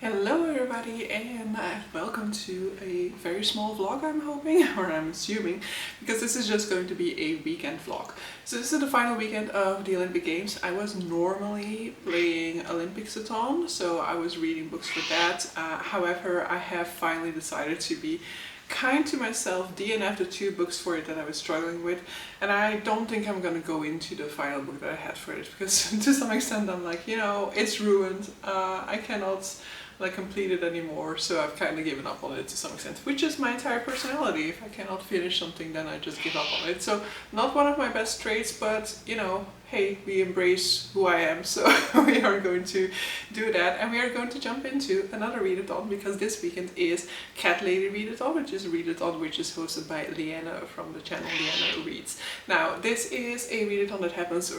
Hello everybody, and welcome to a very small vlog, I'm hoping, or I'm assuming, because this is just going to be a weekend vlog. So this is the final weekend of the Olympic Games. I was normally playing Olympics-a-thon, so I was reading books for that. However, I have finally decided to be kind to myself, DNF the 2 books for it that I was struggling with, and I don't think I'm gonna go into the final book that I had for it, because to some extent I'm like, you know, it's ruined, I cannot complete it anymore, so I've kind of given up on it to some extent, which is my entire personality. If I cannot finish something, then I just give up on it. So not one of my best traits, but you know, hey, we embrace who I am, so we are going to do that, and we are going to jump into another readathon, because this weekend is Cat Lady Readathon, which is a readathon which is hosted by Leanna from the channel Leanna Reads. Now, this is a readathon that happens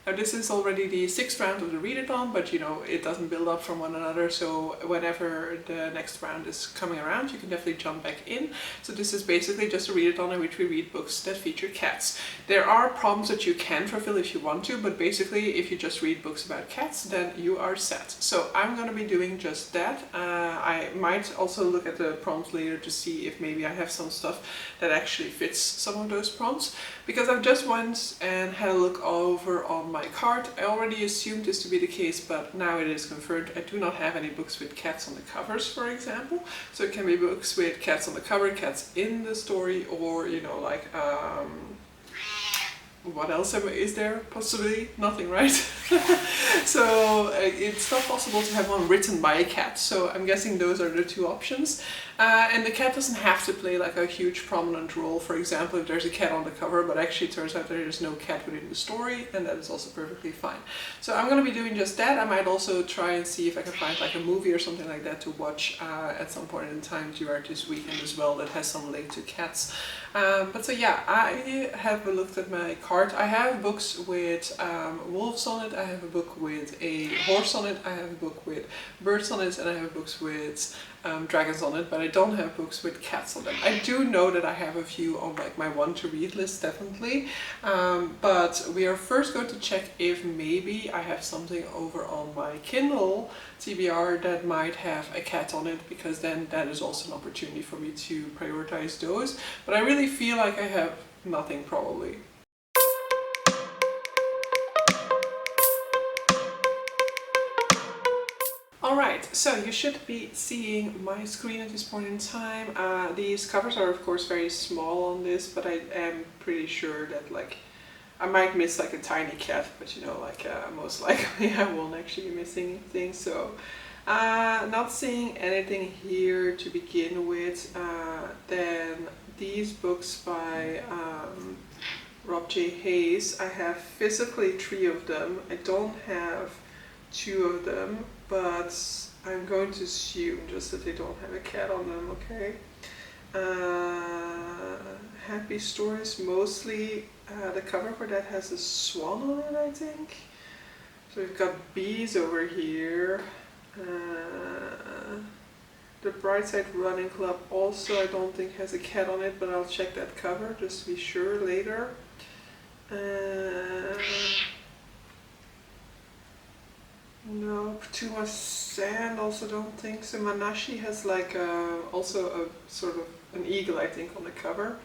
now this is already the 6th round of the readathon, but you know, it doesn't build up from one another, so whenever the next round is coming around, you can definitely jump back in. So this is basically just a readathon in which we read books that feature cats. There are problems that you can fulfill if you want to, but basically if you just read books about cats, then you are set. So I'm going to be doing just that. I might also look at the prompts later to see if maybe I have some stuff that actually fits some of those prompts, because I've just went and had a look over on my cart. I already assumed this to be the case, but now it is confirmed. I do not have any books with cats on the covers, for example. So it can be books with cats on the cover, cats in the story, or you know, like what else is there? Possibly nothing, right? So it's not possible to have one written by a cat, so I'm guessing those are the 2 options. And the cat doesn't have to play like a huge prominent role, for example, if there's a cat on the cover, but actually it turns out there is no cat within the story, and that is also perfectly fine. So I'm going to be doing just that. I might also try and see if I can find like a movie or something like that to watch at some point in time throughout this weekend as well that has some link to cats. But so yeah, I have looked at my cart. I have books with wolves on it, I have a book with a horse on it, I have a book with birds on it, and I have books with dragons on it, but I don't have books with cats on them. I do know that I have a few on like my want to read list, definitely, but we are first going to check if maybe I have something over on my Kindle TBR that might have a cat on it, because then that is also an opportunity for me to prioritize those, but I really feel like I have nothing probably. Alright, so you should be seeing my screen at this point in time. These covers are of course very small on this, but I am pretty sure that like I might miss like a tiny cat, but you know, like most likely I won't actually be missing anything. So not seeing anything here to begin with. Then these books by Rob J. Hayes, I have physically 3 of them. I don't have 2 of them, but I'm going to assume just that they don't have a cat on them, okay? Happy Stories, mostly the cover for that has a swan on it, I think. So we've got bees over here. The Brightside Running Club also I don't think has a cat on it, but I'll check that cover just to be sure later. No, Too Sand also don't think so. Manashi has like also a sort of an eagle, I think, on the cover.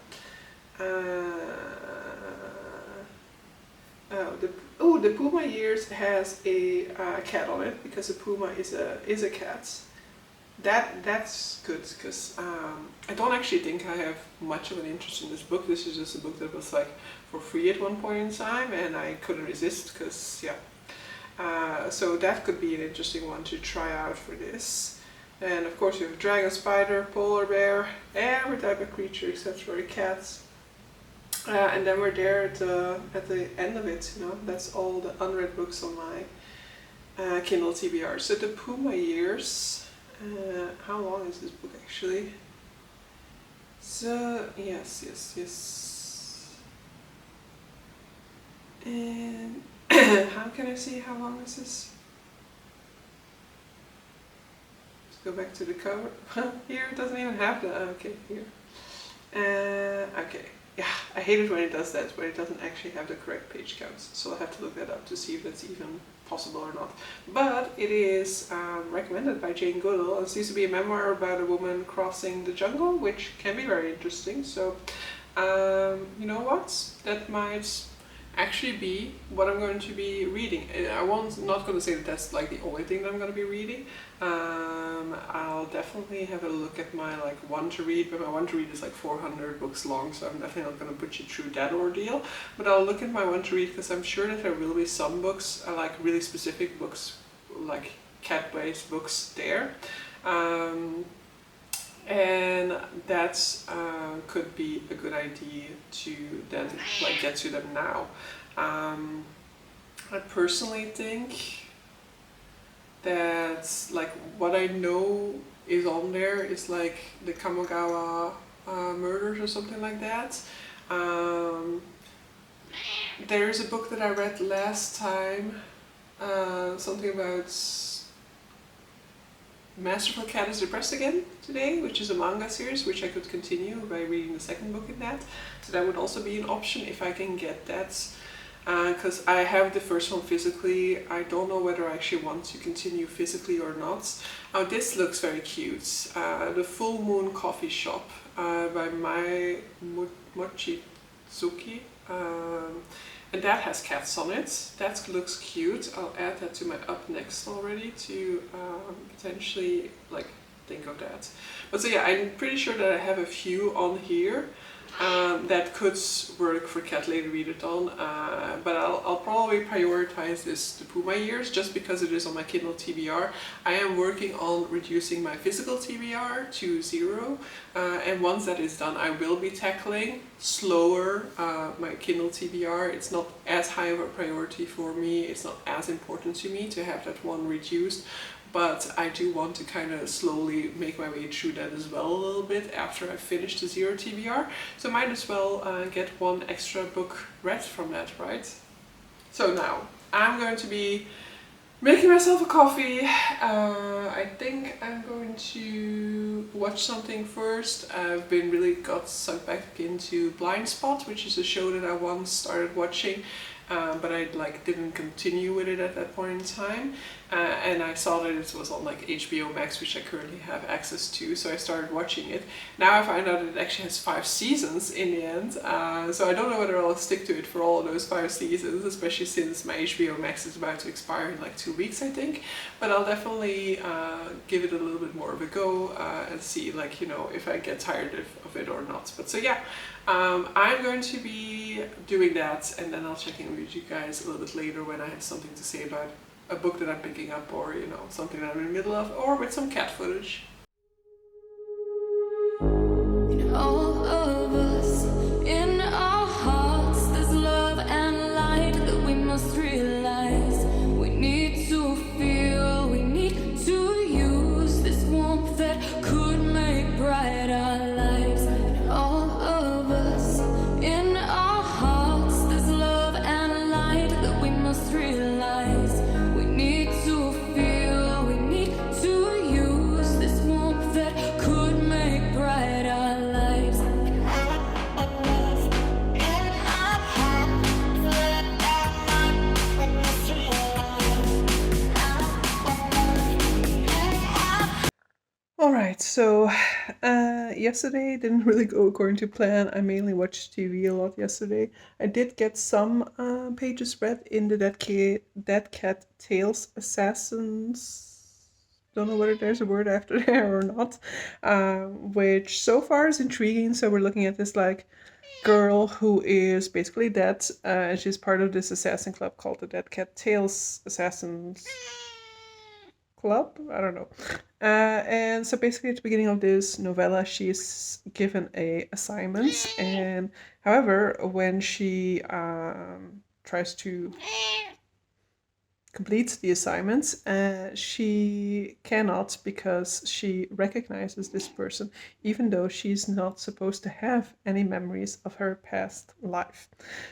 The Puma Years has a cat on it, because the puma is a cat. That's good, because I don't actually think I have much of an interest in this book. This is just a book that was like for free at one point in time, and I couldn't resist, because yeah. So that could be an interesting one to try out for this. And of course you have dragon, spider, polar bear, every type of creature except for cats. And then we're there at the end of it, you know, that's all the unread books on my Kindle TBR. So the Puma Years, how long is this book actually? So yes. And how can I see how long is this? Let's go back to the cover. Here it doesn't even have the, okay, here. Okay, yeah, I hate it when it does that, when it doesn't actually have the correct page counts. So I'll have to look that up to see if that's even possible or not. But it is recommended by Jane Goodall. It seems to be a memoir about a woman crossing the jungle, which can be very interesting. So, you know what? That might actually be what I'm going to be reading. Not going to say that that's like the only thing that I'm going to be reading. I'll definitely have a look at my like want to read, but my want to read is like 400 books long, so I'm definitely not going to put you through that ordeal. But I'll look at my want to read because I'm sure that there will be some books, like really specific books, like cat-based books there. And that could be a good idea to then like get to them now. I personally think that like what I know is on there is like the Kamogawa murders or something like that. There's a book that I read last time, something about Masterful Cat is Depressed Again today, which is a manga series, which I could continue by reading the second book in that. So that would also be an option if I can get that. Because I have the first one physically. I don't know whether I actually want to continue physically or not. Oh, this looks very cute. The Full Moon Coffee Shop by Mai Mochizuki. And that has cats on it. That looks cute. I'll add that to my up next already to potentially like think of that. But so yeah, I'm pretty sure that I have a few on here that could work for Cat Lady Readathon, but I'll probably prioritize this to Puma years just because it is on my Kindle TBR. I am working on reducing my physical TBR to 0, and once that is done I will be tackling slower my Kindle TBR. It's not as high of a priority for me, it's not as important to me to have that one reduced. But I do want to kind of slowly make my way through that as well a little bit after I finish the 0 TBR. So I might as well get one extra book read from that, right? So now I'm going to be making myself a coffee. I think I'm going to watch something first. I've been really got sucked back into Blind Spot, which is a show that I once started watching. But I like didn't continue with it at that point in time, and I saw that it was on like HBO Max, which I currently have access to, so I started watching it. Now I find out that it actually has 5 seasons in the end, so I don't know whether I'll stick to it for all of those 5 seasons, especially since my HBO Max is about to expire in like 2 weeks, I think. But I'll definitely give it a little bit more of a go and see, like, you know, if I get tired of it or not. But so yeah. I'm going to be doing that, and then I'll check in with you guys a little bit later when I have something to say about a book that I'm picking up, or, you know, something that I'm in the middle of, or with some cat footage. In all of us, in our hearts, there's love and light that we must realize. We need to feel, we need to use this warmth that could make bright our lives. In all of us, in our hearts, there's love and light that we must realize. We need to feel, we need to use this warmth that could make bright our lives. Alright, so yesterday didn't really go according to plan. I mainly watched TV a lot yesterday. I did get some pages read in the Dead Cat Tales Assassins. Don't know whether there's a word after there or not. Which so far is intriguing. So we're looking at this like girl who is basically dead, and she's part of this assassin club called the Dead Cat Tales Assassins Club? I don't know. And so basically at the beginning of this novella she's given a assignment, and however when she tries to complete the assignments, she cannot, because she recognizes this person even though she's not supposed to have any memories of her past life.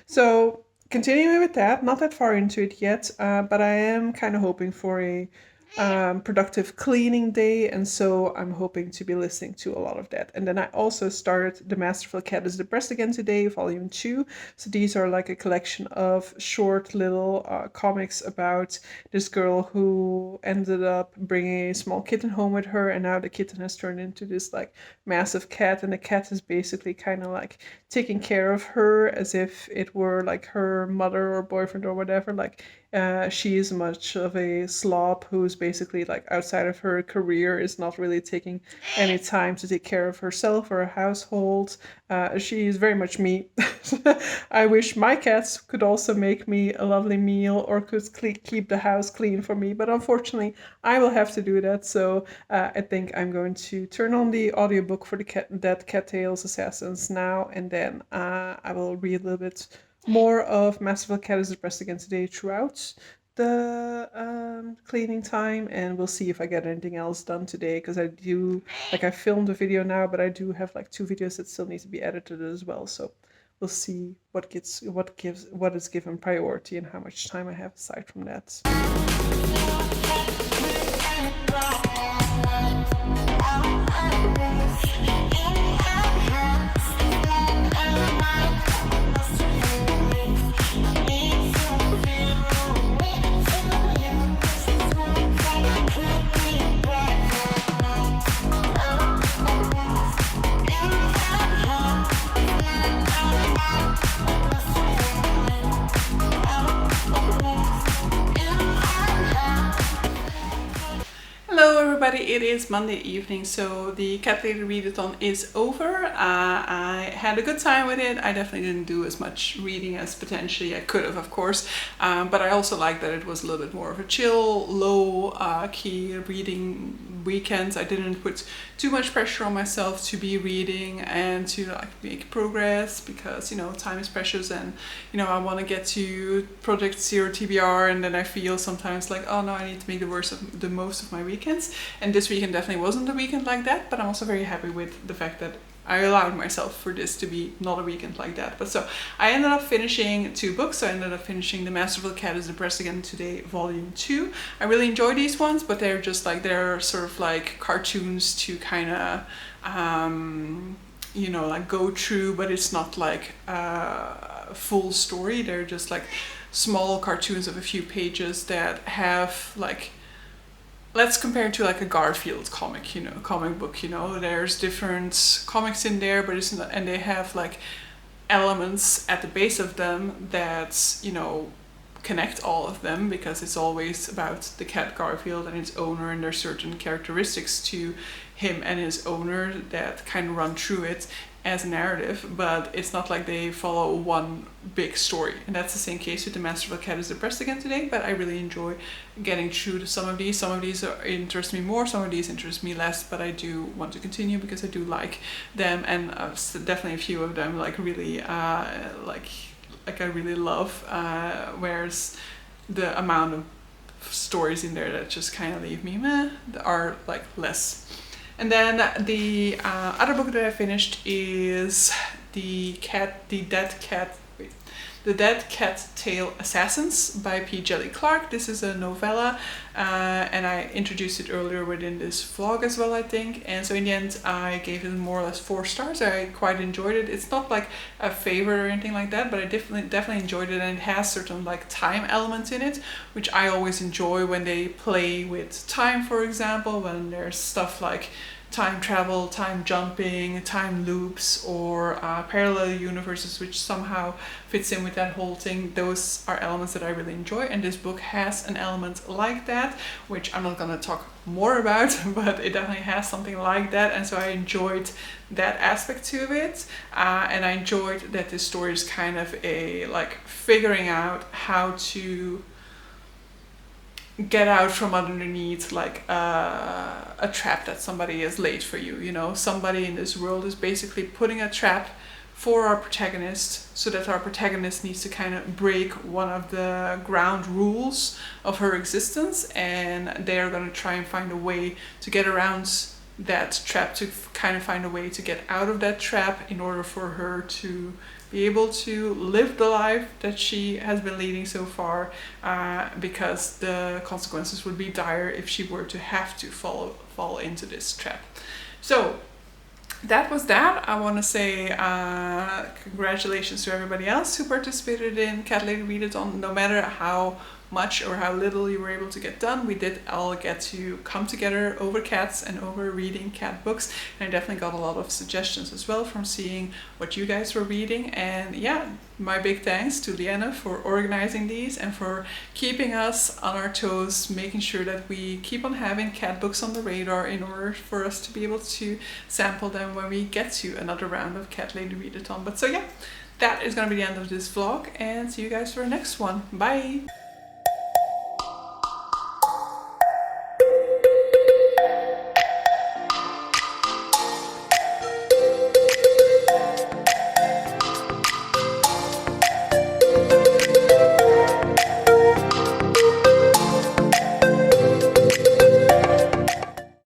So continuing with that, not that far into it yet, but I am kind of hoping for a productive cleaning day, and so I'm hoping to be listening to a lot of that. And then I also started The Masterful Cat is Depressed Again Today, Volume 2. So these are like a collection of short little comics about this girl who ended up bringing a small kitten home with her, and now the kitten has turned into this like massive cat, and the cat is basically kind of like taking care of her as if it were like her mother or boyfriend or whatever. Like she is much of a slob who's basically like outside of her career, is not really taking any time to take care of herself or her household. She is very much me. I wish my cats could also make me a lovely meal or could keep the house clean for me, but unfortunately I will have to do that. So I think I'm going to turn on the audiobook for the Cat Tales Assassins now, and then I will read a little bit more of Masterful Cat is Depressed Again Today throughout the cleaning time, and we'll see if I get anything else done today, because I do, like, I filmed a video now, but I do have like 2 videos that still need to be edited as well. So we'll see what is given priority and how much time I have aside from that. Hello everybody, it is Monday evening, so the Cat Lady Readathon is over. I had a good time with it. I definitely didn't do as much reading as potentially I could have, of course, but I also like that it was a little bit more of a chill, low key reading weekend. I didn't put too much pressure on myself to be reading and to like make progress, because you know time is precious, and you know I want to get to project 0 TBR, and then I feel sometimes like, oh no, I need to make the most of my weekends. And this weekend definitely wasn't a weekend like that, but I'm also very happy with the fact that I allowed myself for this to be not a weekend like that. But so I ended up finishing 2 books. So I ended up finishing The Masterful Cat is Depressed Again Today, Volume 2. I really enjoy these ones, but they're just like, they're sort of like cartoons to kind of, you know, like go through, but it's not like a full story. They're just like small cartoons of a few pages that have like, let's compare it to like a Garfield comic, you know, comic book, you know, there's different comics in there, but it's not, and they have like elements at the base of them that, you know, connect all of them, because it's always about the cat Garfield and its owner, and there's certain characteristics to him and his owner that kind of run through it as a narrative, but it's not like they follow one big story. And that's the same case with The Masterful Cat is Depressed Again Today, but I really enjoy getting through to some of these. Some of these interest me more, some of these interest me less, but I do want to continue because I do like them, and definitely a few of them like really like I really love, whereas the amount of stories in there that just kind of leave me meh are like less. And then the other book that I finished is The Dead Cat Tale Assassins by P. Jelly Clark. This is a novella, and I introduced it earlier within this vlog as well, I think. And so in the end, I gave it more or less 4 stars. I quite enjoyed it. It's not like a favorite or anything like that, but I definitely enjoyed it, and it has certain like time elements in it, which I always enjoy when they play with time, for example, when there's stuff like time travel, time jumping, time loops, or parallel universes, which somehow fits in with that whole thing. Those are elements that I really enjoy, and this book has an element like that, which I'm not gonna talk more about, but it definitely has something like that, and so I enjoyed that aspect to it, and I enjoyed that this story is kind of a like figuring out how to get out from underneath like a trap that somebody has laid for you. You know, somebody in this world is basically putting a trap for our protagonist, so that our protagonist needs to kind of break one of the ground rules of her existence, and they're going to try and find a way to get around that trap, to kind of find a way to get out of that trap in order for her to be able to live the life that she has been leading so far, because the consequences would be dire if she were to have to fall into this trap. So that was that. I want to say congratulations to everybody else who participated in Cat Lady Readathon. No matter how much or how little you were able to get done, we did all get to come together over cats and over reading cat books, and I definitely got a lot of suggestions as well from seeing what you guys were reading. And yeah, my big thanks to Liana for organizing these and for keeping us on our toes, making sure that we keep on having cat books on the radar in order for us to be able to sample them when we get to another round of Cat Lady Readathon. But so yeah, that is going to be the end of this vlog, and see you guys for the next one. Bye!